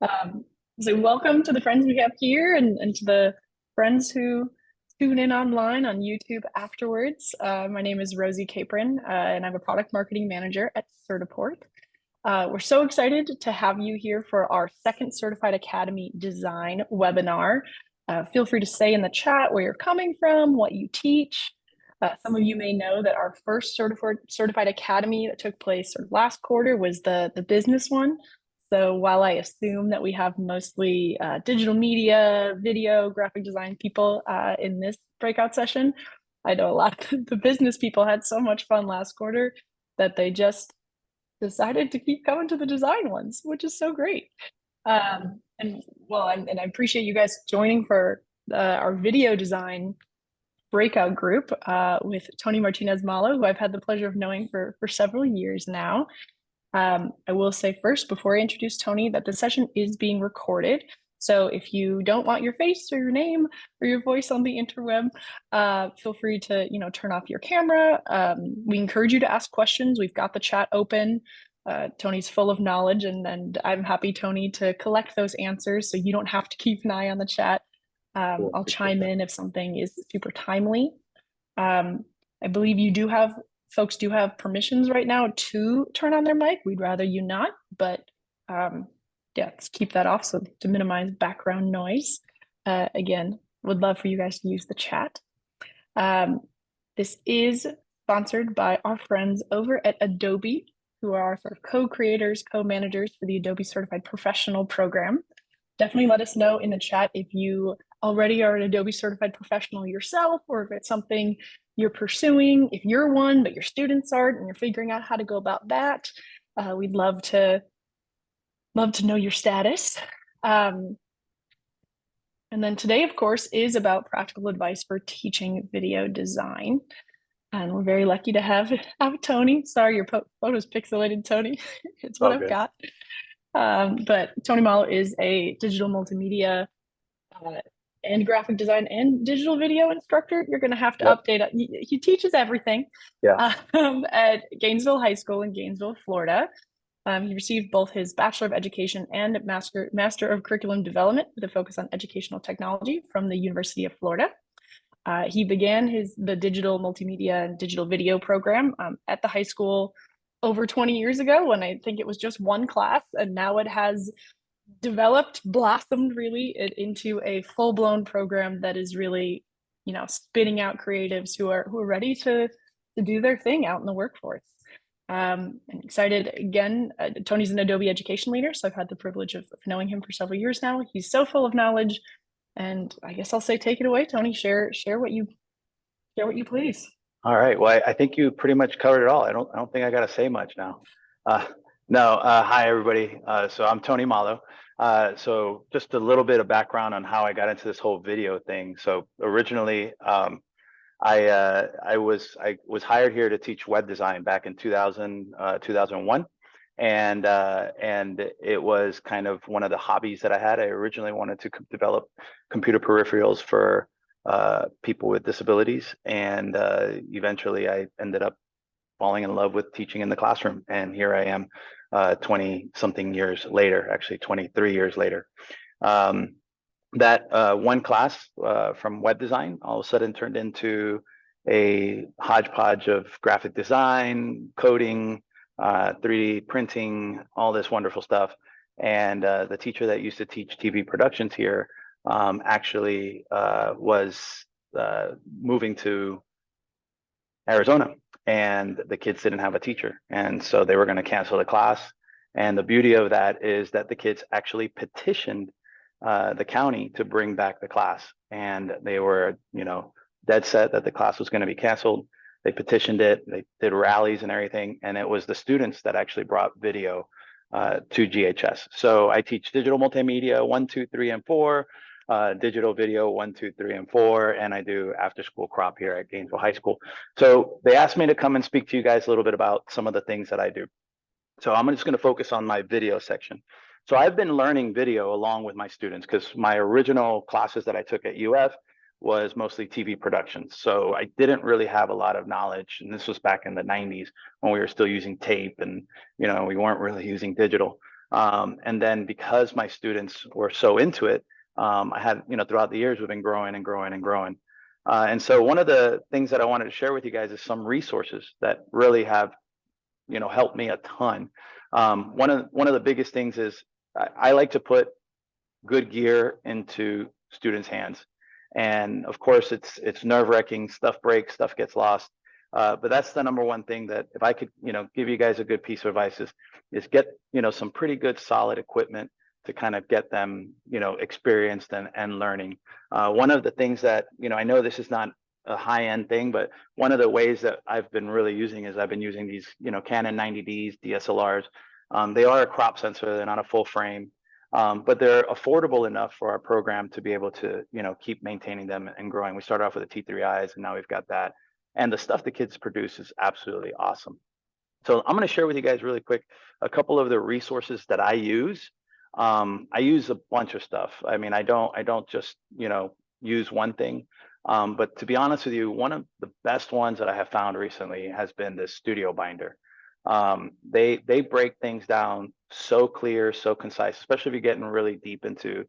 Um, so welcome to the friends we have here and to the friends who tune in online on YouTube afterwards. My name is Rosie Capron, and I'm a product marketing manager at Certiport. We're so excited to have you here for our second Certified Academy Design webinar. Feel free to say in the chat where you're coming from, what you teach. Some of you may know that our first Certified Academy that took place sort of last quarter was the business one. So while I assume that we have mostly digital media, video, graphic design people in this breakout session, I know a lot of the business people had so much fun last quarter that they just decided to keep coming to the design ones, which is so great. And I appreciate you guys joining for our video design breakout group with Tony Martinez Malo, who I've had the pleasure of knowing for several years now. I will say first, before I introduce Tony, that the session is being recorded. So if you don't want your face or your name or your voice on the interweb, feel free to turn off your camera. We encourage you to ask questions. We've got the chat open. Tony's full of knowledge, and I'm happy, Tony, to collect those answers so you don't have to keep an eye on the chat. Cool, I'll appreciate chime that. in if something is super timely. I believe folks do have permissions right now to turn on their mic. We'd rather you not, but yeah, let's keep that off so to minimize background noise. Again, would love for you guys to use the chat. This is sponsored by our friends over at Adobe, who are our sort of co-creators, co-managers for the Adobe Certified Professional Program. Definitely let us know in the chat if you already are an Adobe Certified Professional yourself, or if it's something you're pursuing, if you're one, but your students aren't, and you're figuring out how to go about that. We'd love to know your status. And then today, of course, is about practical advice for teaching video design. And we're very lucky to have Tony. Sorry, your photo's pixelated, Tony. It's what All I've good. got. But Tony Malo is a digital multimedia uh, and graphic design and digital video instructor. You're going to have to Yep. update. He teaches everything Yeah. at Gainesville High School in Gainesville, Florida. He received both his Bachelor of Education and Master of Curriculum Development with a focus on educational technology from the University of Florida. He began the digital multimedia and digital video program at the high school over 20 years ago when I think it was just one class, and now it has developed, blossomed really into a full-blown program that is really, spitting out creatives who are ready to do their thing out in the workforce. I'm excited again. Tony's an Adobe education leader, so I've had the privilege of knowing him for several years now. He's so full of knowledge, and I guess I'll say, take it away, Tony. Share what you please. All right. Well, I think you pretty much covered it all. I don't think I got to say much now. Uh, no. Hi, everybody. So I'm Tony Malo. So just a little bit of background on how I got into this whole video thing. So originally, I was hired here to teach web design back in 2001. And it was kind of one of the hobbies that I had. I originally wanted to develop computer peripherals for people with disabilities, and eventually I ended up falling in love with teaching in the classroom. And here I am, 20 something years later, actually 23 years later. That one class from web design all of a sudden turned into a hodgepodge of graphic design, coding, 3D printing, all this wonderful stuff. And the teacher that used to teach TV productions here actually was moving to Arizona, and the kids didn't have a teacher. And so they were going to cancel the class. And the beauty of that is that the kids actually petitioned the county to bring back the class. And they were, dead set that the class was going to be canceled. They petitioned it, they did rallies and everything. And it was the students that actually brought video to GHS. So I teach digital multimedia 1, 2, 3, and 4, digital video 1, 2, 3, and 4, and I do after school crop here at Gainesville High School. So they asked me to come and speak to you guys a little bit about some of the things that I do. So I'm just going to focus on my video section. So I've been learning video along with my students because my original classes that I took at UF was mostly TV productions. So I didn't really have a lot of knowledge. And this was back in the 90s when we were still using tape and, we weren't really using digital. And then because my students were so into it, I had, throughout the years, we've been growing and growing and growing. And so one of the things that I wanted to share with you guys is some resources that really have, helped me a ton. One of the biggest things is I like to put good gear into students' hands. And of course, it's nerve-wracking. Stuff breaks, stuff gets lost. But that's the number one thing that if I could, give you guys a good piece of advice is get, some pretty good solid equipment to kind of get them, experienced and learning. One of the things that, I know this is not a high-end thing, but one of the ways that I've been really using is I've been using these, Canon 90Ds, DSLRs. They are a crop sensor, they're not a full frame. But they're affordable enough for our program to be able to, keep maintaining them and growing. We started off with the T3Is, and now we've got that. And the stuff the kids produce is absolutely awesome. So I'm going to share with you guys really quick a couple of the resources that I use. I use a bunch of stuff. I mean, I don't just, use one thing. But to be honest with you, one of the best ones that I have found recently has been the Studio Binder. They break things down so clear, so concise, especially if you're getting really deep into,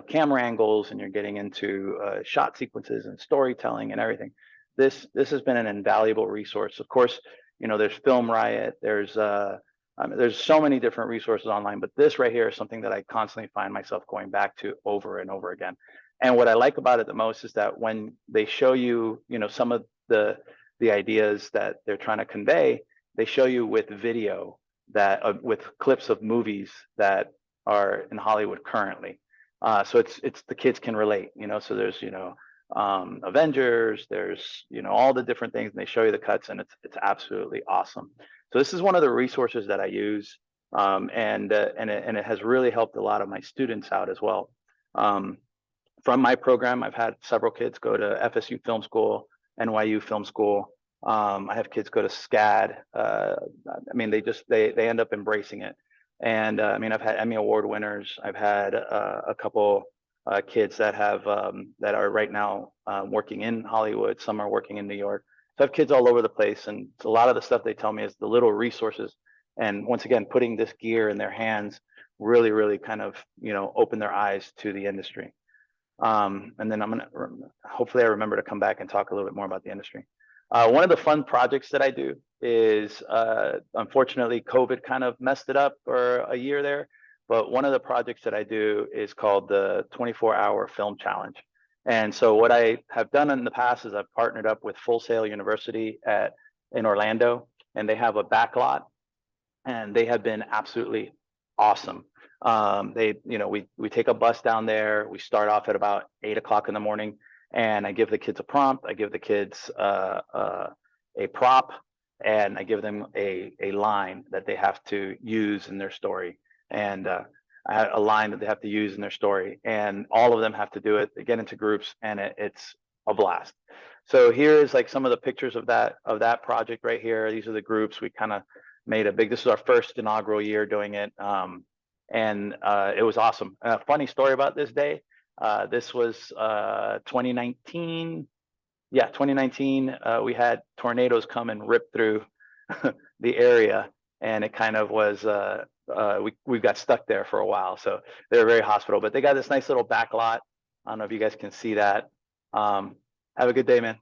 camera angles and you're getting into shot sequences and storytelling and everything. This has been an invaluable resource. Of course, there's Film Riot, there's so many different resources online, but this right here is something that I constantly find myself going back to over and over again. And what I like about it the most is that when they show you, some of the ideas that they're trying to convey, they show you with video that with clips of movies that are in Hollywood currently. So it's the kids can relate, so there's, Avengers, there's, all the different things, and they show you the cuts, and it's absolutely awesome. So this is one of the resources that I use, and it has really helped a lot of my students out as well. From my program, I've had several kids go to FSU Film School, NYU Film School. I have kids go to SCAD. I mean, they end up embracing it. And I mean, I've had Emmy Award winners. I've had a couple kids that have that are right now working in Hollywood. Some are working in New York. So I have kids all over the place, and a lot of the stuff they tell me is the little resources. And once again, putting this gear in their hands really, really kind of open their eyes to the industry. And then hopefully I remember to come back and talk a little bit more about the industry. One of the fun projects that I do is, unfortunately, COVID kind of messed it up for a year there. But one of the projects that I do is called the 24-hour film challenge. And so what I have done in the past is I've partnered up with Full Sail University in Orlando, and they have a backlot, and they have been absolutely awesome. We take a bus down there. We start off at about 8 o'clock in the morning, and I give the kids a prompt. I give the kids a prop, and I give them a line that they have to use in their story, and a line that they have to use in their story, and all of them have to do it. They get into groups, and it's a blast. So here's like some of the pictures of that project right here. These are the groups. We kind of made a big. This is our first inaugural year doing it. And it was awesome. Funny story about this day. This was 2019. Yeah, 2019. We had tornadoes come and rip through the area, and it kind of was. We got stuck there for a while, so they were very hospitable. But they got this nice little back lot. I don't know if you guys can see that. Have a good day, man.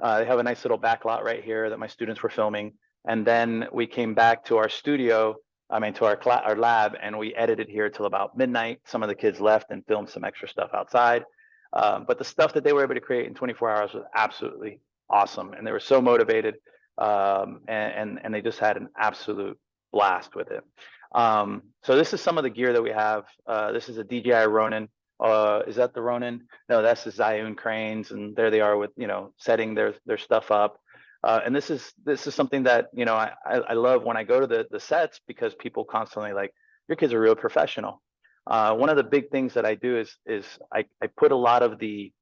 They have a nice little back lot right here that my students were filming, and then we came back to our studio. To our lab, and we edited here till about midnight. Some of the kids left and filmed some extra stuff outside. But the stuff that they were able to create in 24 hours was absolutely awesome. And they were so motivated, and they just had an absolute blast with it. So this is some of the gear that we have. This is a DJI Ronin. Is that the Ronin? No, that's the Zhiyun cranes. And there they are with, setting their stuff up. And this is something that I love when I go to the sets, because people constantly like, your kids are real professional. One of the big things that I do is I put a lot of the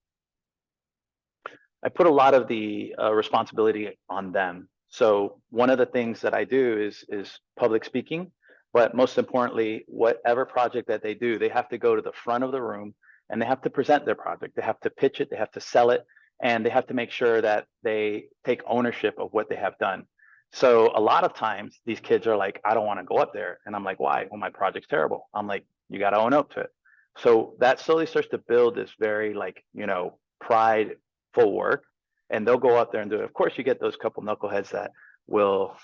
responsibility on them. So one of the things that I do is public speaking, but most importantly, whatever project that they do, they have to go to the front of the room and they have to present their project. They have to pitch it, they have to sell it, and they have to make sure that they take ownership of what they have done. So a lot of times these kids are like, I don't want to go up there. And I'm like, why? Well, my project's terrible. I'm like, you got to own up to it. So that slowly starts to build this very like, prideful work. And they'll go up there and do it. Of course, you get those couple knuckleheads that will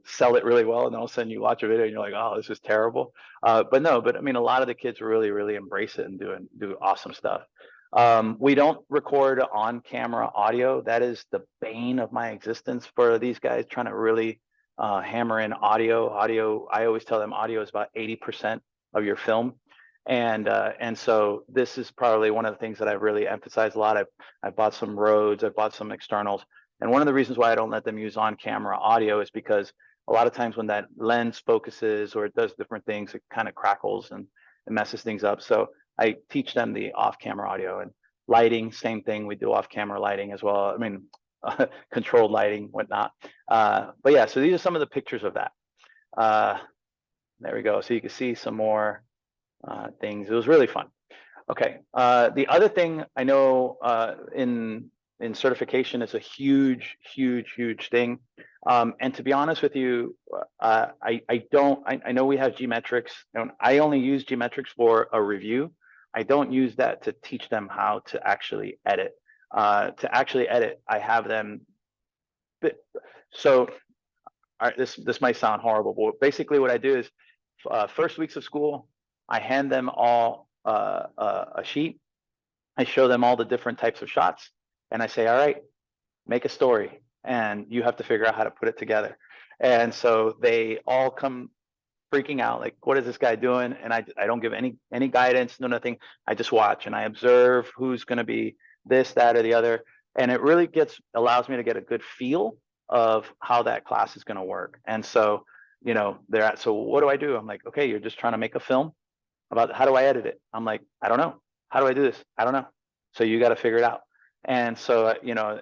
sell it really well. And all of a sudden you watch a video and you're like, oh, this is terrible. But no, but I mean, a lot of the kids really, really embrace it and do awesome stuff. We don't record on camera audio. That is the bane of my existence for these guys trying to really hammer in audio. Audio, I always tell them audio is about 80% of your film. And so this is probably one of the things that I've really emphasized a lot. I've bought some Rhodes, I've bought some externals. And one of the reasons why I don't let them use on camera audio is because a lot of times when that lens focuses or it does different things, it kind of crackles and it messes things up. So I teach them the off-camera audio and lighting, same thing. We do off-camera lighting as well. I mean, controlled lighting, whatnot. But yeah, so these are some of the pictures of that. There we go. So you can see some more things. It was really fun. Okay. The other thing I know in certification is a huge, huge, huge thing. And to be honest with you, I know we have geometrics, and I only use geometrics for a review. I don't use that to teach them how to actually edit. To actually edit, I have them. So, all right, this might sound horrible, but basically what I do is first weeks of school, I hand them all a sheet. I show them all the different types of shots, and I say, all right, make a story, and you have to figure out how to put it together. And so they all come freaking out, like, what is this guy doing? And I don't give any guidance, no nothing. I just watch and I observe who's going to be this, that, or the other, and it really allows me to get a good feel of how that class is going to work. And so, they're at, so what do I do? I'm like, okay, you're just trying to make a film about how do I edit it? I'm like, I don't know. How do I do this? I don't know. So you got to figure it out. And so,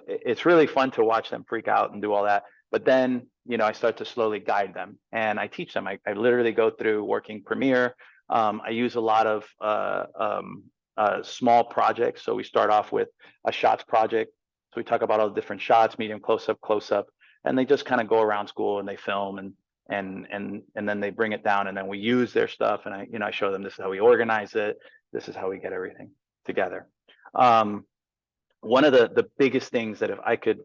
it's really fun to watch them freak out and do all that. But then, I start to slowly guide them and I teach them. I literally go through working Premiere. I use a lot of small projects. So we start off with a shots project. So we talk about all the different shots, medium, close up, and they just kind of go around school and they film and then they bring it down and then we use their stuff and I show them this is how we organize it. This is how we get everything together. One of the biggest things that if I could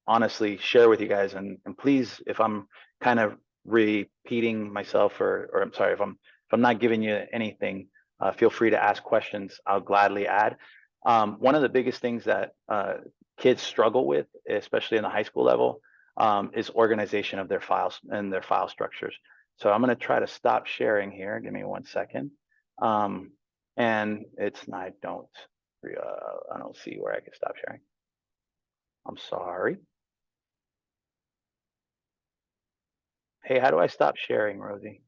honestly share with you guys, and please, if I'm kind of repeating myself or I'm sorry, if I'm not giving you anything, feel free to ask questions. I'll gladly add. One of the biggest things that kids struggle with, especially in the high school level, is organization of their files and their file structures. So I'm going to try to stop sharing here. Give me 1 second. And I don't see where I can stop sharing. I'm sorry. Hey, how do I stop sharing, Rosie?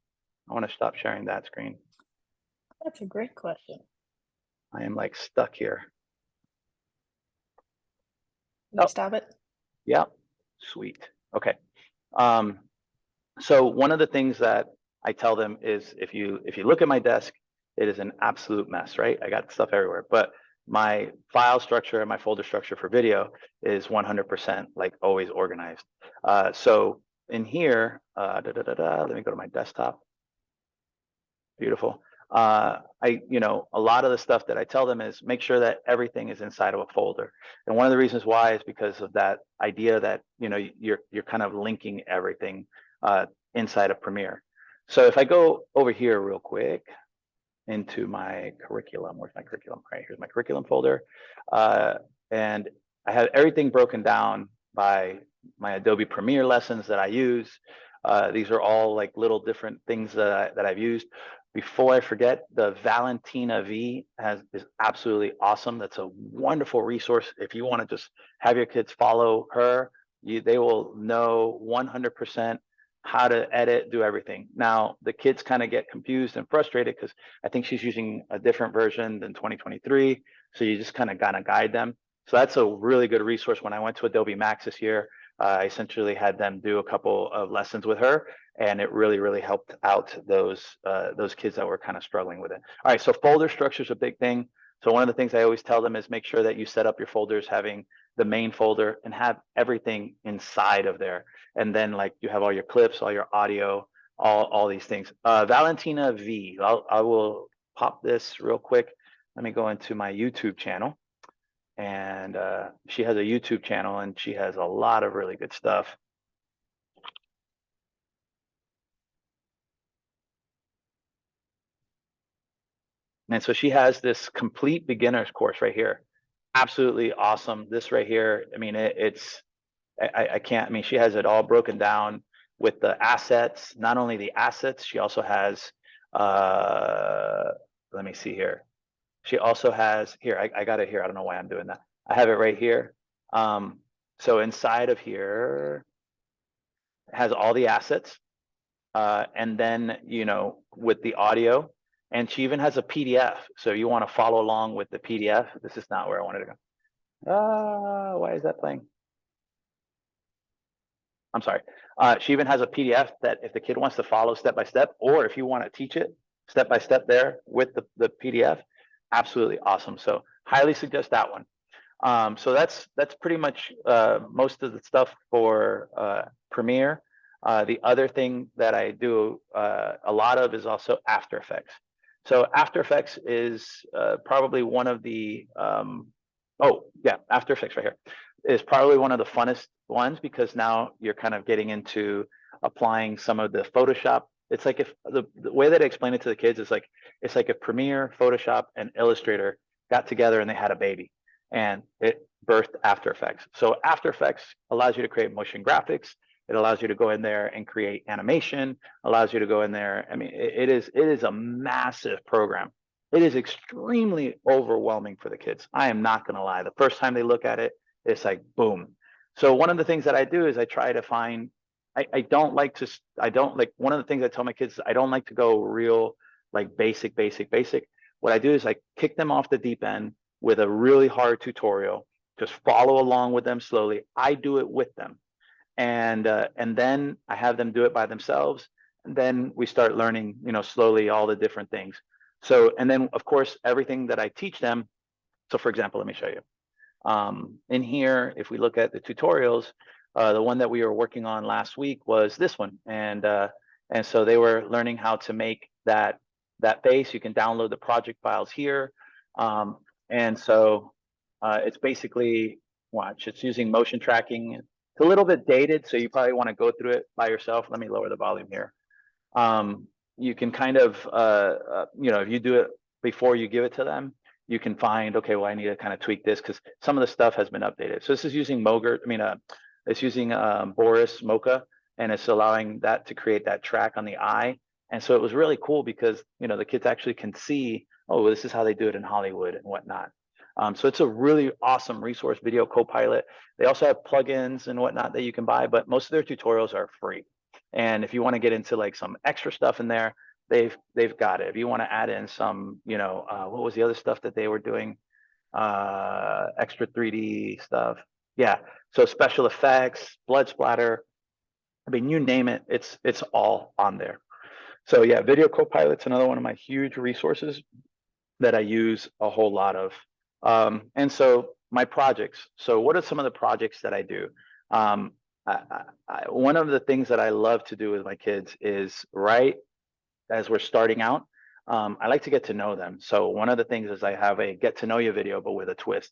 I want to stop sharing that screen. That's a great question. I am like stuck here. Can you stop it? Yeah, sweet. Okay. So one of the things that I tell them is if you look at my desk, it is an absolute mess, right? I got stuff everywhere, but my file structure and my folder structure for video is 100% like always organized. So in here, let me go to my desktop. Beautiful. A lot of the stuff that I tell them is make sure that everything is inside of a folder. And one of the reasons why is because of that idea that, you're kind of linking everything inside of Premiere. So if I go over here real quick into my curriculum, where's my curriculum? Right, here's my curriculum folder. And I have everything broken down by my Adobe Premiere lessons that I use. These are all like little different things that I've used. Before I forget, the Valentina V is absolutely awesome. That's a wonderful resource. If you want to just have your kids follow her, they will know 100% how to edit, do everything. Now, the kids kind of get confused and frustrated because I think she's using a different version than 2023. So you just kind of gotta guide them. So that's a really good resource. When I went to Adobe Max this year, I essentially had them do a couple of lessons with her, and it really helped out those kids that were kind of struggling with it. All right, so folder structure is a big thing. So one of the things I always tell them is make sure that you set up your folders having the main folder and have everything inside of there. And then like you have all your clips, all your audio, all these things. Valentina V, I will pop this real quick. Let me go into my YouTube channel. And she has a YouTube channel and she has a lot of really good stuff. And so she has this complete beginner's course right here. Absolutely awesome. This right here, I mean, I can't, I mean, she has it all broken down with the assets, not only the assets, she also has, let me see here. She also has, here, I got it here. I don't know why I'm doing that. I have it right here. So inside of here, it has all the assets. And then, you know, with the audio, and she even has a PDF. So you want to follow along with the PDF. This is not where I wanted to go. Why is that playing? I'm sorry. She even has a PDF that if the kid wants to follow step by step, or if you want to teach it step by step there with the PDF, absolutely awesome. So highly suggest that one. So that's pretty much most of the stuff for Premiere. The other thing that I do a lot of is also After Effects. So After Effects is probably one of the oh yeah, After Effects right here is probably one of the funnest ones because now you're kind of getting into applying some of the Photoshop. It's like if the way that I explain it to the kids is like it's like if Premiere, Photoshop, and Illustrator got together and they had a baby and it birthed After Effects. So After Effects allows you to create motion graphics. It allows you to go in there and create animation, allows you to go in there. I mean, it is a massive program. It is extremely overwhelming for the kids. I am not going to lie. The first time they look at it, it's like, boom. So one of the things that I do is I try to find, I don't like, one of the things I tell my kids, is I don't like to go real like basic. What I do is I kick them off the deep end with a really hard tutorial, just follow along with them slowly. I do it with them. And then I have them do it by themselves. And then we start learning, you know, slowly all the different things. So, and then of course, everything that I teach them. So for example, let me show you. In here, if we look at the tutorials, the one that we were working on last week was this one. And so they were learning how to make that face. You can download the project files here. And so it's basically, watch, it's using motion tracking. It's a little bit dated, so you probably want to go through it by yourself. Let me lower the volume here. You can kind of, you know, if you do it before you give it to them, you can find, okay, well, I need to kind of tweak this because some of the stuff has been updated. So this is using it's using Boris Mocha, and it's allowing that to create that track on the eye. And so it was really cool because, you know, the kids actually can see, oh, this is how they do it in Hollywood and whatnot. So it's a really awesome resource, Video Copilot. They also have plugins and whatnot that you can buy, but most of their tutorials are free. And if you want to get into like some extra stuff in there, they've got it. If you want to add in some, you know, what was the other stuff that they were doing? Extra 3D stuff. Yeah. So special effects, blood splatter. I mean, you name it, it's all on there. So yeah, Video Copilot's another one of my huge resources that I use a whole lot of. And so my projects. So what are some of the projects that I do? One of the things that I love to do with my kids is right as we're starting out, I like to get to know them. So one of the things is I have a get to know you video, but with a twist.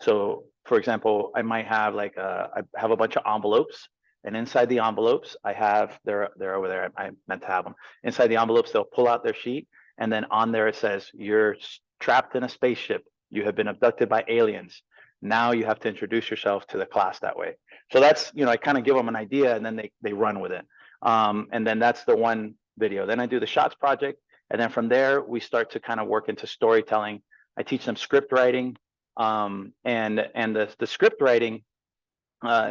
So for example, I might have like I have a bunch of envelopes, and inside the envelopes, I have they're over there. I meant to have them inside the envelopes. They'll pull out their sheet, and then on there it says you're trapped in a spaceship. You have been abducted by aliens. Now you have to introduce yourself to the class that way. So that's, you know, I kind of give them an idea, and then they run with it. And then that's the one video. Then I do the shots project. And then from there, we start to kind of work into storytelling. I teach them script writing. And the script writing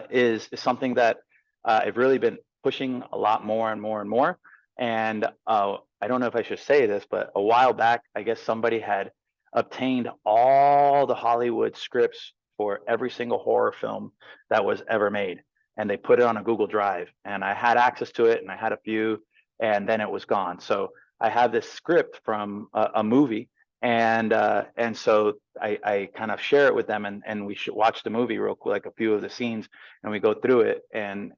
is something that I've really been pushing a lot more and more and more. And I don't know if I should say this, but a while back, I guess somebody had obtained all the Hollywood scripts for every single horror film that was ever made. and they put it on a Google Drive, and I had access to it, and I had a few, and then it was gone. So I have this script from a movie, and so I kind of share it with them, and we should watch the movie real quick, like a few of the scenes, and we go through it, and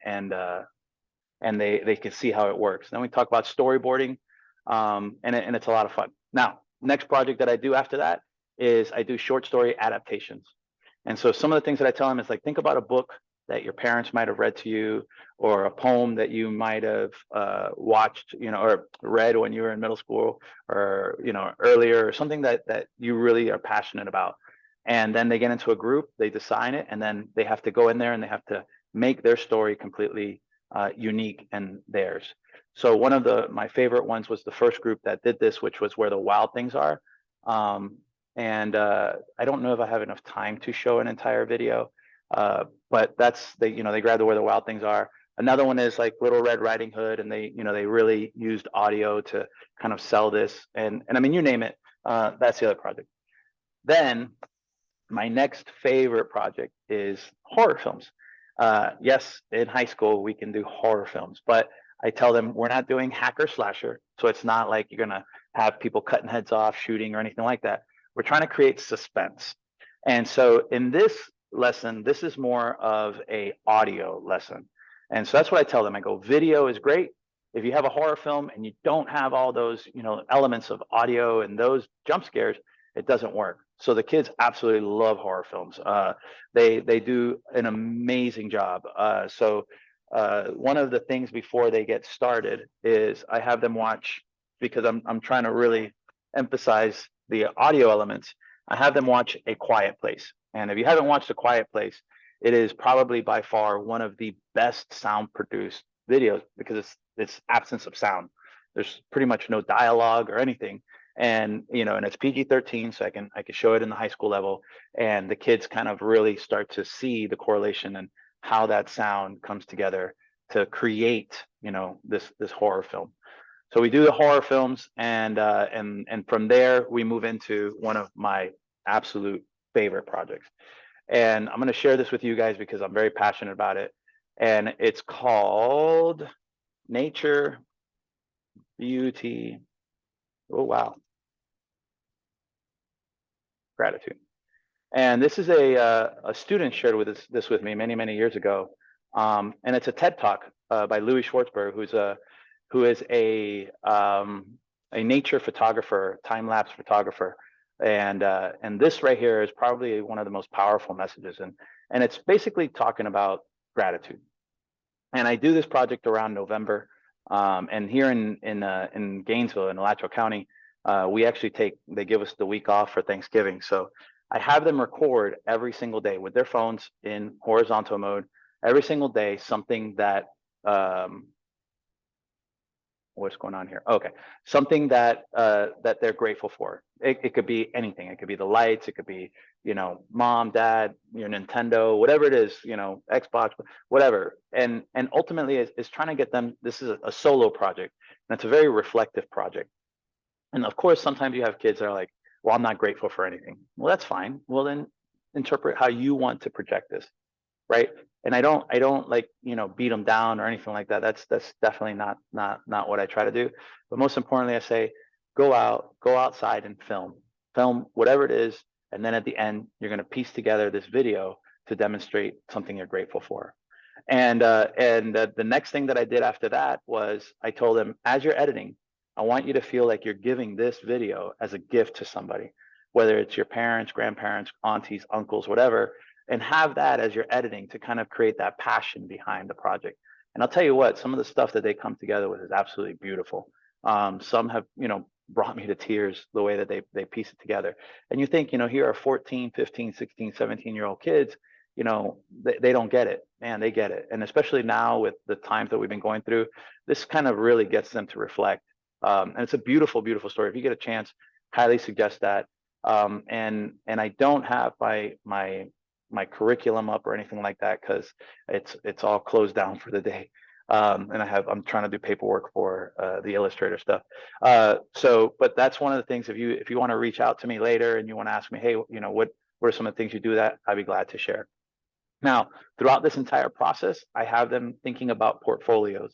they can see how it works. Then we talk about storyboarding, and it's a lot of fun. Now, next project that I do after that is I do short story adaptations. And so some of the things that I tell them is like, think about a book that your parents might have read to you, or a poem that you might have watched, or read when you were in middle school, or earlier, or something that you really are passionate about. And then they get into a group, they design it, and then they have to go in there and they have to make their story completely unique and theirs. So one of my favorite ones was the first group that did this, which was Where the Wild Things Are. I don't know if I have enough time to show an entire video, but they grab the Where the Wild Things Are. Another one is like Little Red Riding Hood, and they really used audio to kind of sell this, and I mean, you name it. That's the other project. Then my next favorite project is horror films. Yes, in high school we can do horror films, but I tell them we're not doing hacker slasher, so it's not like you're gonna have people cutting heads off, shooting, or anything like that. We're trying to create suspense. And so in this lesson, this is more of a audio lesson. And so that's what I tell them. I go, video is great. If you have a horror film and you don't have all those, elements of audio and those jump scares, it doesn't work. So the kids absolutely love horror films. They do an amazing job. One of the things before they get started is I have them watch, because I'm trying to really emphasize the audio elements. I have them watch A Quiet Place. And if you haven't watched A Quiet Place, it is probably by far one of the best sound produced videos, because it's absence of sound. There's pretty much no dialogue or anything. And and it's PG-13, so I can show it in the high school level, and the kids kind of really start to see the correlation and how that sound comes together to create this horror film. So we do the horror films, and from there we move into one of my absolute favorite projects. And I'm going to share this with you guys because I'm very passionate about it. And it's called Nature, Beauty, oh wow, Gratitude. And this is a student shared this with me many years ago. And it's a TED Talk by Louis Schwartzberg, who is a nature photographer, time-lapse photographer. And this right here is probably one of the most powerful messages. And it's basically talking about gratitude. And I do this project around November. And here in Gainesville, in Alachua County, we actually they give us the week off for Thanksgiving. So I have them record every single day with their phones in horizontal mode, every single day, something that, what's going on here? Okay, something that they're grateful for. It could be anything. It could be the lights. It could be, mom, dad, your Nintendo, whatever it is, Xbox, whatever. And ultimately is trying to get them. This is a solo project, and it's a very reflective project. And of course, sometimes you have kids that are like, well, I'm not grateful for anything. Well, that's fine. Well, then interpret how you want to project this, right? And I don't like, beat them down or anything like that. That's definitely not what I try to do. But most importantly, I say, go outside and film whatever it is. And then at the end, you're going to piece together this video to demonstrate something you're grateful for. And the next thing that I did after that was I told them, as you're editing, I want you to feel like you're giving this video as a gift to somebody, whether it's your parents, grandparents, aunties, uncles, whatever, and have that as you're editing to kind of create that passion behind the project. And I'll tell you what, some of the stuff that they come together with is absolutely beautiful. Some have, brought me to tears the way that they piece it together. And you think, here are 14, 15, 16, 17-year-old kids, they don't get it, man, they get it. And especially now with the times that we've been going through, this kind of really gets them to reflect. And it's a beautiful, beautiful story. If you get a chance, highly suggest that. And I don't have my curriculum up or anything like that because it's all closed down for the day. And I'm trying to do paperwork for the Illustrator stuff. But that's one of the things. If you want to reach out to me later and you want to ask me, hey, what are some of the things you do that, I'd be glad to share. Now, throughout this entire process, I have them thinking about portfolios.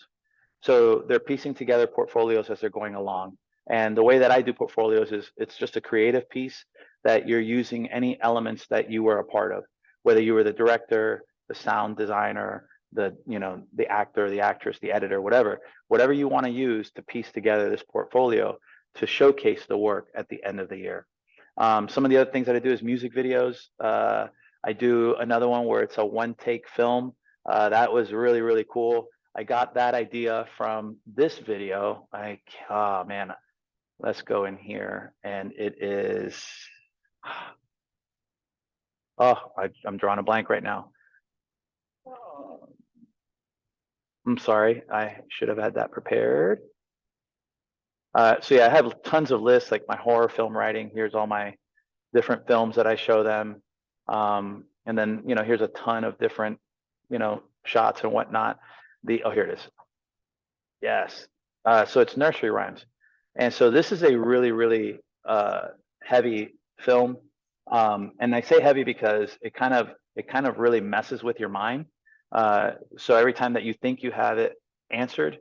So they're piecing together portfolios as they're going along. And the way that I do portfolios is it's just a creative piece that you're using any elements that you were a part of, whether you were the director, the sound designer, the actor, the actress, the editor, whatever you want to use to piece together this portfolio to showcase the work at the end of the year. Some of the other things that I do is music videos. I do another one where it's a one take film. That was really, really cool. I got that idea from this video. Oh man, let's go in here. And it is, I'm drawing a blank right now. I'm sorry, I should have had that prepared. So yeah, I have tons of lists, like my horror film writing. Here's all my different films that I show them. And then, here's a ton of different, shots and whatnot. Here it is. Yes. So it's nursery rhymes. And so this is a really, really heavy film. And I say heavy because it kind of really messes with your mind. So every time that you think you have it answered,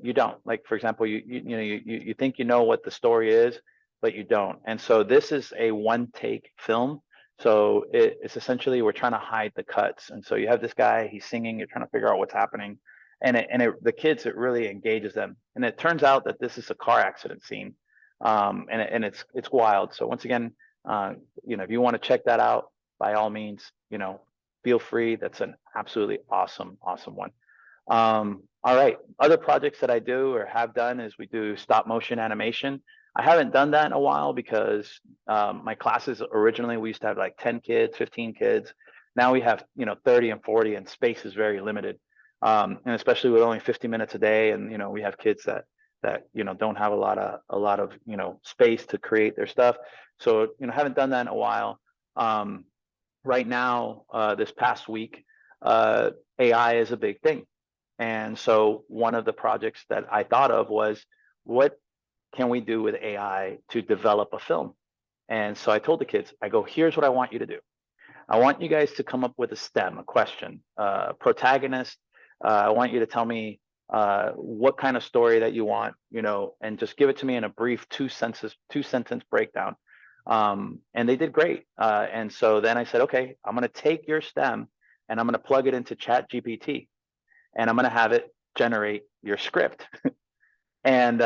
you don't. Like, for example, you think you know what the story is, but you don't. And so this is a one take film. So it's essentially, we're trying to hide the cuts. And so you have this guy, he's singing, you're trying to figure out what's happening. And the kids, it really engages them. And it turns out that this is a car accident scene. And it's wild. So once again, if you want to check that out, by all means, feel free. That's an absolutely awesome, awesome one. All right. Other projects that I do or have done is we do stop motion animation. I haven't done that in a while because my classes originally, we used to have like 10 kids, 15 kids. Now we have, 30 and 40, and space is very limited. And especially with only 50 minutes a day. And, we have kids that don't have a lot of space to create their stuff. So, haven't done that in a while. Right now, this past week, AI is a big thing. And so one of the projects that I thought of was, what can we do with AI to develop a film? And so I told the kids, I go, here's what I want you to do. I want you guys to come up with a STEM, a question, protagonist. I want you to tell me what kind of story that you want, and just give it to me in a brief two sentence breakdown. And they did great. And so then I said, okay, I'm going to take your STEM and I'm going to plug it into Chat GPT, and I'm going to have it generate your script. And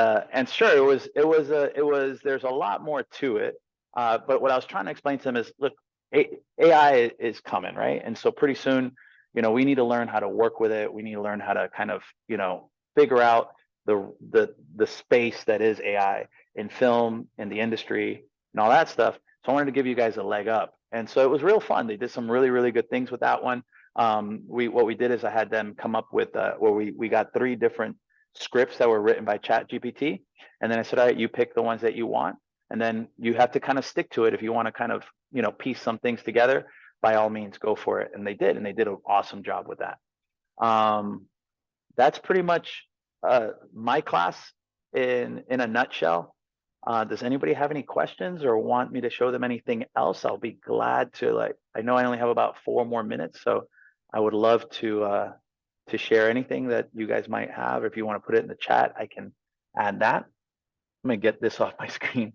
sure, there's a lot more to it. But what I was trying to explain to them is, look, AI is coming, right? And so pretty soon, we need to learn how to work with it. We need to learn how to kind of, figure out the space that is AI in film, in the industry, and all that stuff. So I wanted to give you guys a leg up. And so it was real fun. They did some really, really good things with that one. What we did is I had them come up with we got 3 different scripts that were written by Chat GPT. And then I said, all right, you pick the ones that you want. And then you have to kind of stick to it. If you want to kind of, piece some things together, by all means, go for it. And they did an awesome job with that. That's pretty much my class in a nutshell. Does anybody have any questions or want me to show them anything else? I'll be glad to. I know I only have about 4 more minutes, so I would love to share anything that you guys might have. If you want to put it in the chat, I can add that. I'm gonna get this off my screen.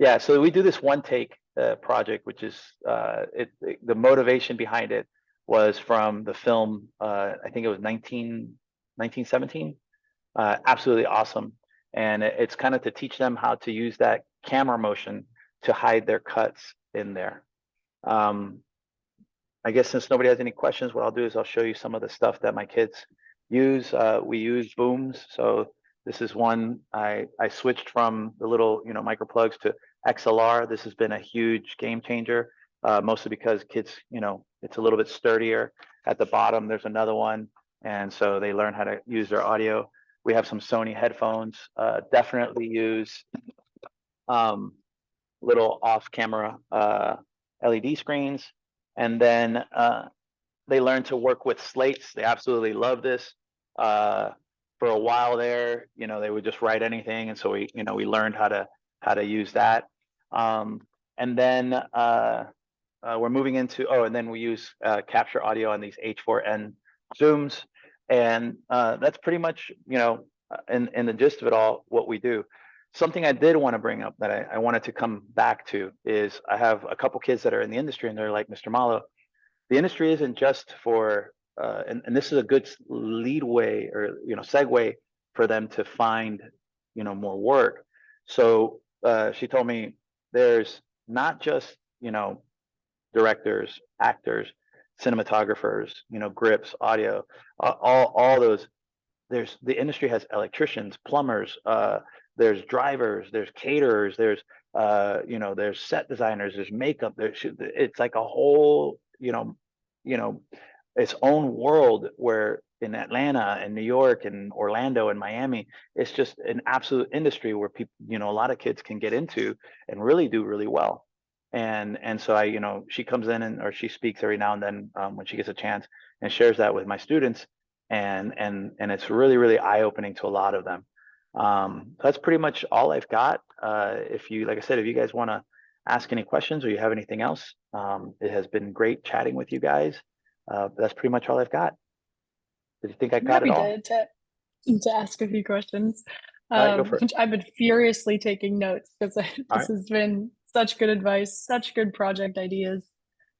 Yeah, so we do this one take project, which is the motivation behind it was from the film, I think it was 1917. Absolutely awesome. And it's kind of to teach them how to use that camera motion to hide their cuts in there. I guess since nobody has any questions, what I'll do is I'll show you some of the stuff that my kids use. We use booms. So this is one, I switched from the little, micro plugs to XLR. This has been a huge game changer, mostly because kids, it's a little bit sturdier. At the bottom, there's another one. And so they learn how to use their audio. We have some Sony headphones, definitely use little off-camera LED screens. And then they learn to work with slates. They absolutely love this. For a while there, they would just write anything. And so we learned how to use that. And then we're moving into, oh, and then we use capture audio on these H4n Zooms. And that's pretty much, in the gist of it all, what we do. Something I did want to bring up that I wanted to come back to is I have a couple kids that are in the industry and they're like, Mr. Malo, the industry isn't just for, and this is a good lead way or, segue for them to find, more work. So she told me there's not just, directors, actors, cinematographers, grips, audio, all those. The industry has electricians, plumbers, there's drivers, there's caterers, there's set designers, there's makeup. It's like a whole, its own world where in Atlanta and New York and Orlando and Miami, it's just an absolute industry where people, a lot of kids can get into and really do really well. And so she comes in or she speaks every now and then when she gets a chance and shares that with my students, and it's really, really eye-opening to a lot of them. That's pretty much all I've got. Like I said, if you guys want to ask any questions or you have anything else, it has been great chatting with you guys. That's pretty much all I've got. Did you think I I'm got it happy all? to ask a few questions. All right, go for it. Which I've been furiously taking notes because All this right. has been such good advice, such good project ideas.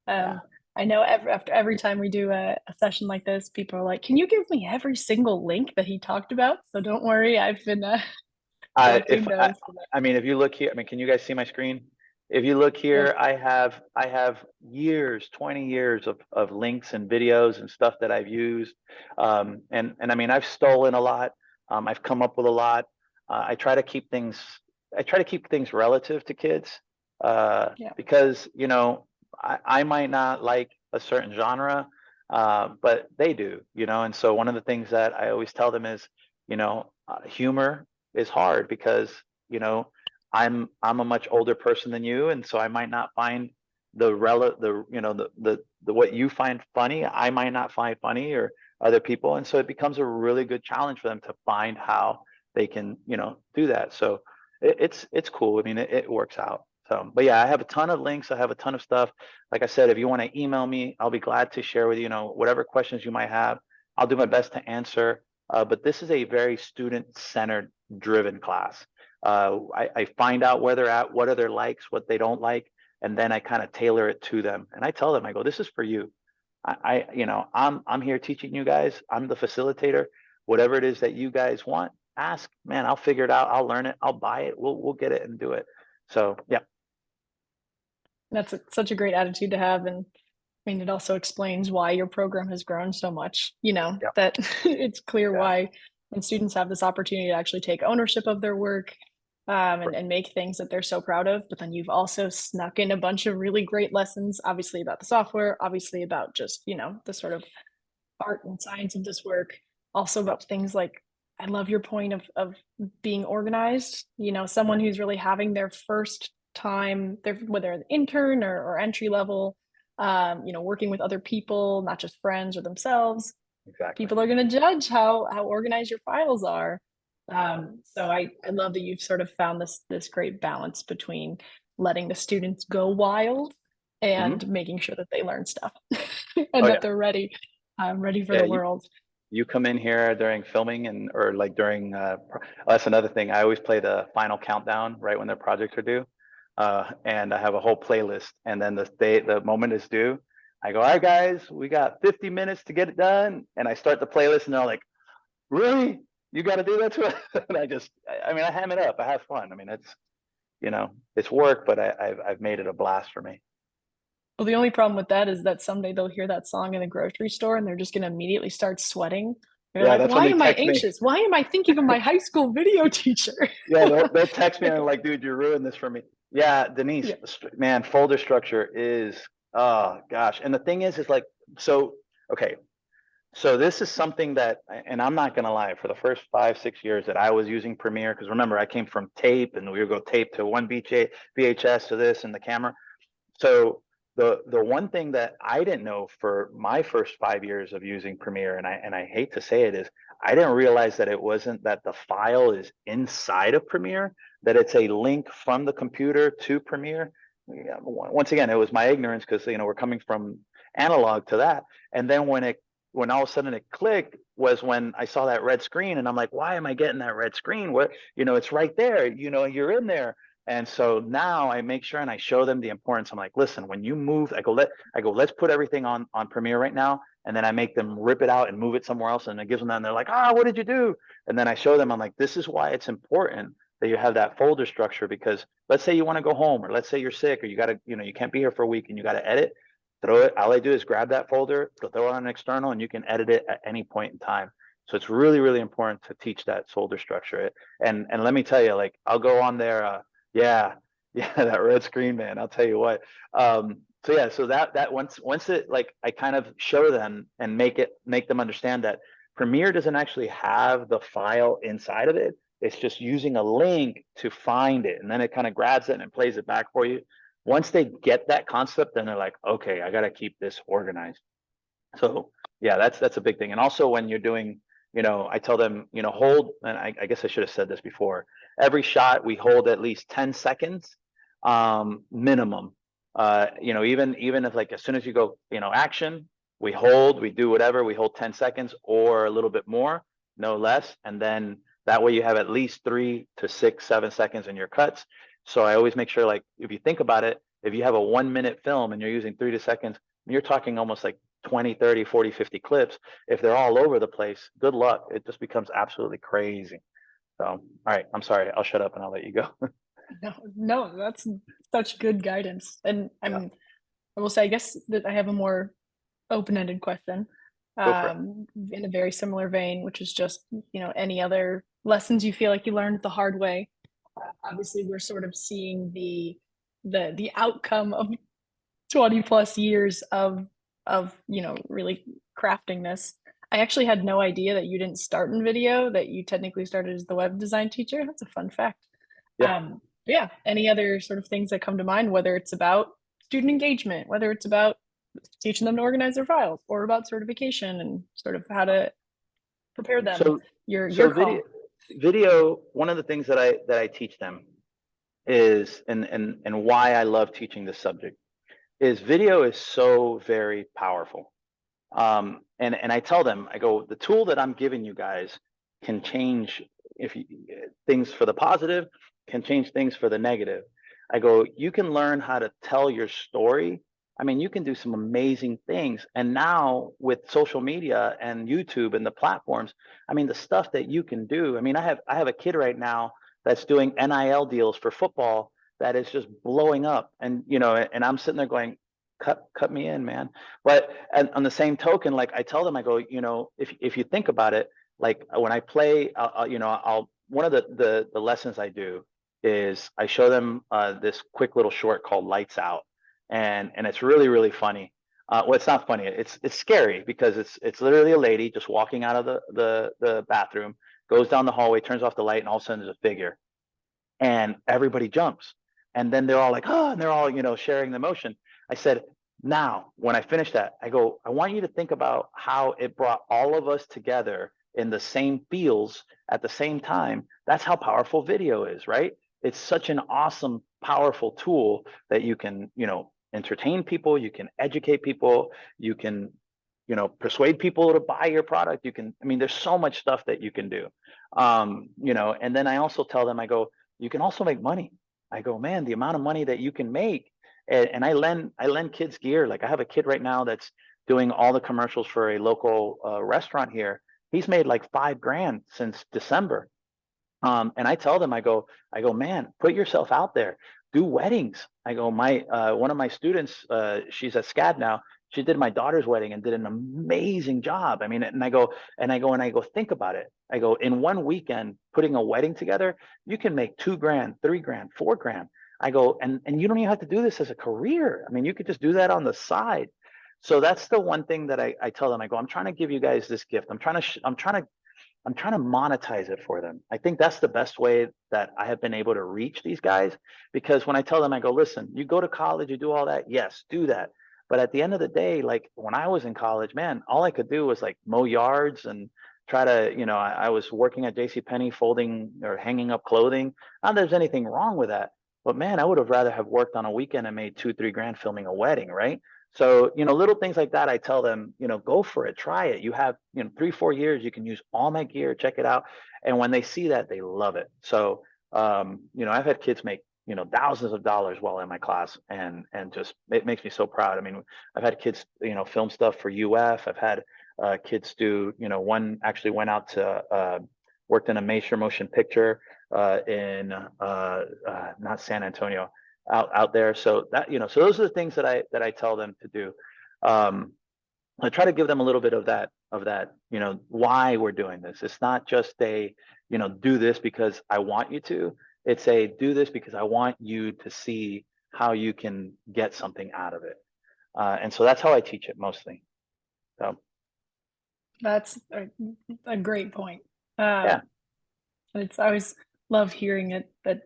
Yeah. I know after every time we do a session like this, people are like, "Can you give me every single link that he talked about?" So don't worry, I've been If collecting those. I mean, if you look here, I mean, can you guys see my screen? If you look Yes. here, I have years, 20 years of links and videos and stuff that I've used. And I mean, I've stolen a lot. I've come up with a lot. I try to keep things, relative to kids, Yeah. because, I might not like a certain genre, but they do, and so one of the things that I always tell them is, humor is hard because, you know, I'm a much older person than you, and so I might not find the what you find funny, I might not find funny, or other people, and so it becomes a really good challenge for them to find how they can, do that. So it's cool. I mean, it works out. So, but yeah, I have a ton of links. I have a ton of stuff. Like I said, if you want to email me, I'll be glad to share with you, whatever questions you might have. I'll do my best to answer. But this is a very student-centered driven class. I find out where they're at, what are their likes, what they don't like, and then I kind of tailor it to them. And I tell them, I go, this is for you. I'm here teaching you guys. I'm the facilitator. Whatever it is that you guys want, ask, man, I'll figure it out. I'll learn it. I'll buy it. We'll get it and do it. So yeah. That's such a great attitude to have. And I mean, it also explains why your program has grown so much, Yeah. that it's clear Yeah. why when students have this opportunity to actually take ownership of their work, and make things that they're so proud of. But then you've also snuck in a bunch of really great lessons, obviously about the software, obviously about just, the sort of art and science of this work, also about things like, I love your point of being organized, someone who's really having their first time, whether an intern or entry level, working with other people, not just friends or themselves. Exactly. People are going to judge how organized your files are. So I love that you've sort of found this great balance between letting the students go wild Hmm. and making sure that they learn stuff Oh and that yeah. they're ready for Yeah. the You, world. you come in here during filming or like during that's another thing. I always play the final countdown right when their projects are due. And I have a whole playlist, and then the moment is due, I go, all right guys, we got 50 minutes to get it done, and I start the playlist and they're like, really, you got to do that to us? And I mean, I ham it up, I have fun. I mean, it's work, but I've made it a blast for me. Well, the only problem with that is that someday they'll hear that song in the grocery store and they're just going to immediately start sweating. They're Yeah, like, that's when why they am I text me. anxious? Why am I thinking of my high school video teacher? Yeah, they'll text me and like, dude, you ruined this for me. Yeah, Denise, Yeah. man, folder structure is, oh gosh. And the thing is like, so, okay. So this is something that, and I'm not gonna lie, for the first 5, 6 years that I was using Premiere, because remember I came from tape and we would go tape to one VHS to this and the camera. So the one thing that I didn't know for my first 5 years of using Premiere, and I hate to say it, is I didn't realize that it wasn't that the file is inside of Premiere, that it's a link from the computer to Premiere. once again, it was my ignorance because, we're coming from analog to that. And then when all of a sudden it clicked was when I saw that red screen and I'm like, why am I getting that red screen? What, it's right there, you're in there. And so now I make sure and I show them the importance. I'm like, listen, when you move, let's put everything on Premiere right now. And then I make them rip it out and move it somewhere else. And it gives them that. And they're like, what did you do? And then I show them, I'm like, this is why it's important that you have that folder structure, because let's say you want to go home, or let's say you're sick, or you got to, you can't be here for a week and you got to edit, throw it. All I do is grab that folder, throw it on an external, and you can edit it at any point in time. So it's really, really important to teach that folder structure. And let me tell you, like, I'll go on there. Yeah, that red screen, man. I'll tell you what. So yeah, so that once it, like, I kind of show them and make them understand that Premiere doesn't actually have the file inside of it. It's just using a link to find it, and then it kind of grabs it and plays it back for you. Once they get that concept, then they're like, okay, I got to keep this organized. So yeah, that's a big thing. And also when you're doing, I tell them, hold, and I guess I should have said this before. Every shot we hold at least 10 seconds minimum. Even if, like, as soon as you go, action, we hold, we do whatever, we hold 10 seconds or a little bit more, no less. And then that way you have at least 3 to 6, 7 seconds in your cuts. So I always make sure, like, if you think about it, if you have a 1-minute film and you're using 3 to seconds, you're talking almost like 20, 30, 40, 50 clips. If they're all over the place, good luck. It just becomes absolutely crazy. So, all right, I'm sorry. I'll shut up and I'll let you go. No, that's such good guidance. And Yeah, I will say, I guess that I have a more open-ended question, go for it. in a very similar vein, which is just, any other lessons you feel like you learned the hard way. Obviously, we're sort of seeing the outcome of 20 plus years of really crafting this. I actually had no idea that you didn't start in video, that you technically started as the web design teacher. That's a fun fact. Yeah. Yeah, any other sort of things that come to mind, whether it's about student engagement, whether it's about teaching them to organize their files, or about certification and sort of how to prepare them? So, Your so video, call. one of the things that I teach them is, and why I love teaching this subject, is video is so very powerful. And I tell them, I go, the tool that I'm giving you guys can change, if you, things for the positive, can change things for the negative. I go, you can learn how to tell your story. I mean, you can do some amazing things. And now with social media and YouTube and the platforms, I mean, the stuff that you can do. I mean, I have a kid right now that's doing NIL deals for football that is just blowing up. And and I'm sitting there going, cut me in, man. But and on the same token, like, I tell them, I go, if you think about it, like, when I play, I'll one of the lessons I do is I show them this quick little short called Lights Out, and it's really, really funny. Well, it's not funny. It's scary because it's literally a lady just walking out of the bathroom, goes down the hallway, turns off the light, and all of a sudden there's a figure, and everybody jumps, and then they're all like, oh, and they're all sharing the emotion. I said, now when I finish that, I go, I want you to think about how it brought all of us together in the same feels at the same time. That's how powerful video is, right? It's such an awesome, powerful tool that you can entertain people, you can educate people, you can persuade people to buy your product. You can, I mean, there's so much stuff that you can do. And then I also tell them, I go, you can also make money. I go, man, the amount of money that you can make. And I lend kids gear. Like, I have a kid right now that's doing all the commercials for a local restaurant here. He's made like $5,000 since December. And I tell them, I go, man, put yourself out there, do weddings. I go, my one of my students, she's at SCAD now. She did my daughter's wedding and did an amazing job. I mean, and I go, think about it. I go, in one weekend, putting a wedding together, you can make $2,000, $3,000, $4,000. I go, and you don't even have to do this as a career. I mean, you could just do that on the side. So that's the one thing that I tell them. I go, I'm trying to give you guys this gift. I'm trying to monetize it for them. I think that's the best way that I have been able to reach these guys, because when I tell them, I go, listen, you go to college, you do all that. Yes, do that. But at the end of the day, like, when I was in college, man, all I could do was like mow yards and try to, I was working at JCPenney folding or hanging up clothing. Not that there's anything wrong with that, but man, I would have rather have worked on a weekend and made 2, 3 grand filming a wedding, right? So, little things like that, I tell them, go for it, try it. You have, 3, 4 years, you can use all my gear, check it out. And when they see that, they love it. So, I've had kids make, thousands of dollars while in my class, and just, it makes me so proud. I mean, I've had kids, film stuff for UF. I've had kids do, one actually went out to, worked in a major motion picture in not San Antonio, out there. So that, so those are the things that I tell them to do. I try to give them a little bit of that, why we're doing this. It's not just a, do this because I want you to. It's a, do this because I want you to see how you can get something out of it. And so that's how I teach it mostly. So That's a great point. yeah, I always love hearing it that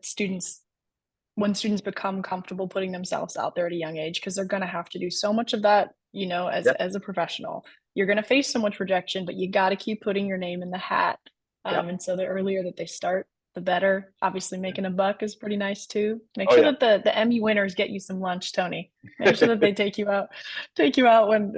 when students become comfortable putting themselves out there at a young age, because they're going to have to do so much of that, yep, as a professional. You're going to face so much rejection, but you got to keep putting your name in the hat. yep, And so the earlier that they start, the better. Obviously, making a buck is pretty nice too. Make oh sure yeah. that the Emmy winners get you some lunch, Tony. Make sure that they take you out when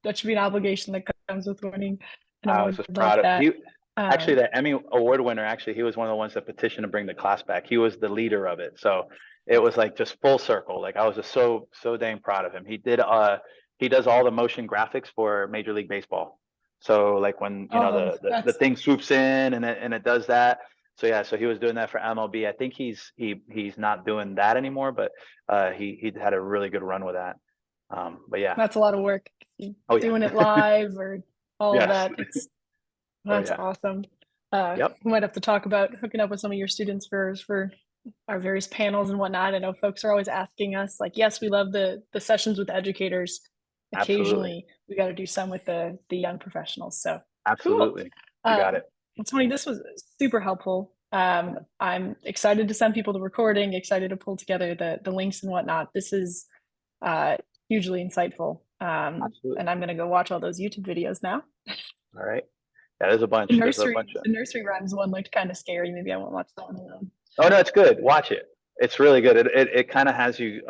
that should be an obligation that comes with winning an I was award just proud like of that. he. Actually, Um, the Emmy Award winner, actually, he was one of the ones that petitioned to bring the class back. He was the leader of it. So it was like just full circle. Like I was just so dang proud of him. He does all the motion graphics for Major League Baseball. So like when, oh, the thing swoops in and it does that. So yeah, so he was doing that for MLB. I think he's not doing that anymore, but he had a really good run with that. But yeah. that's a lot of work. Oh yeah. Doing it live or all of Yes. that. Oh That's yeah. awesome. Yep. We might have to talk about hooking up with some of your students for our various panels and whatnot. I know folks are always asking us, like, yes, we love the sessions with educators. Absolutely. Occasionally, we got to do some with the young professionals. So cool. Absolutely. You got Um, it. Tony, this was super helpful. I'm excited to send people the recording, excited to pull together the links and whatnot. This is uh, hugely insightful. Absolutely. And I'm going to go watch all those YouTube videos now. All right. Yeah, there's a bunch. There's a bunch of. The nursery rhymes one looked kind of scary. Maybe I won't watch that one alone. Oh no, it's good. Watch it. It's really good. It kind of has you.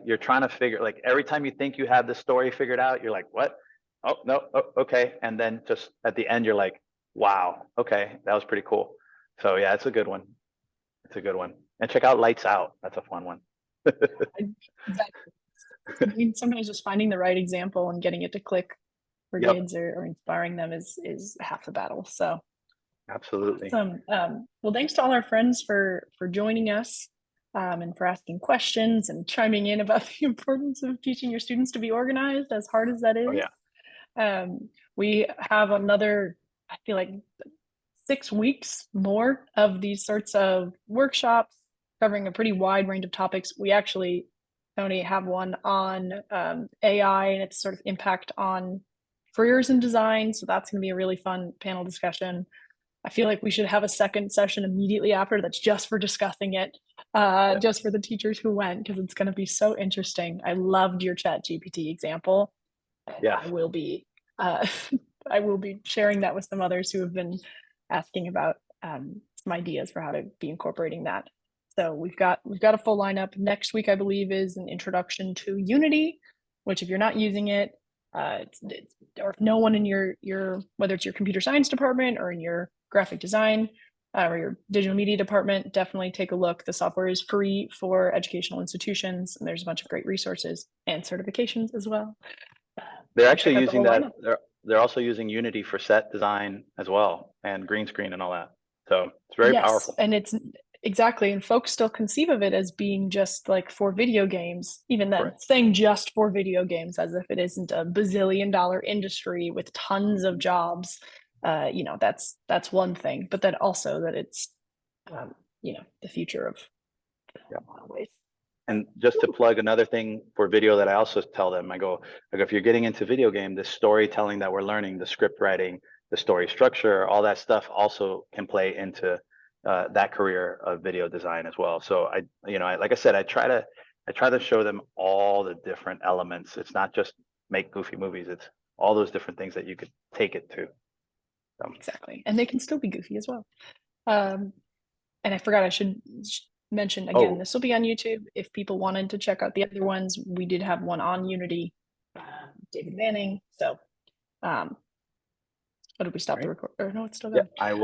You're trying to figure, like, every time you think you have the story figured out, you're like, what? Oh no. Oh, okay. And then just at the end, you're like, wow. Okay, that was pretty cool. So yeah, it's a good one. It's a good one. And check out Lights Out. That's a fun one. Exactly. I mean, sometimes just finding the right example and getting it to click for Yep. kids or inspiring them is half the battle. So Absolutely. awesome. Well, thanks to all our friends for joining us, and for asking questions and chiming in about the importance of teaching your students to be organized, as hard as that Oh is. yeah. We have another, I feel like, 6 weeks more of these sorts of workshops covering a pretty wide range of topics. We actually, Tony, have one on AI and its sort of impact on careers in design. So that's going to be a really fun panel discussion. I feel like we should have a second session immediately after that's just for discussing it, Yeah. just for the teachers who went, because it's going to be so interesting. I loved your ChatGPT example. Yeah. I will be uh, I will be sharing that with some others who have been asking about some ideas for how to be incorporating that. So we've got a full lineup. Next week, I believe, is an introduction to Unity, which if you're not using it, or if no one in your whether it's your computer science department or in your graphic design or your digital media department, definitely take a look. The software is free for educational institutions, and there's a bunch of great resources and certifications as well. They're Check actually out the using whole that. lineup. They're also using Unity for set design as well, and green screen and all that. So it's very Yes, powerful. and it's exactly, and folks still conceive of it as being just like for video games. Even then, Correct. saying just for video games as if it isn't a bazillion-dollar industry with tons of jobs. That's one thing, but then also that it's the future of Yeah. a lot of ways. And just to plug another thing for video that I also tell them, I go, like, if you're getting into video game, the storytelling that we're learning, the script writing, the story structure, all that stuff also can play into that career of video design as well. So like I said, I try to show them all the different elements. It's not just make goofy movies. It's all those different things that you could take it to. Exactly, and they can still be goofy as well. Um, and I forgot I should mention again, Oh, this will be on YouTube. If people wanted to check out the other ones, we did have one on Unity, David Manning. So, what did we stop the right. record? Or no, it's still Yeah, going. I will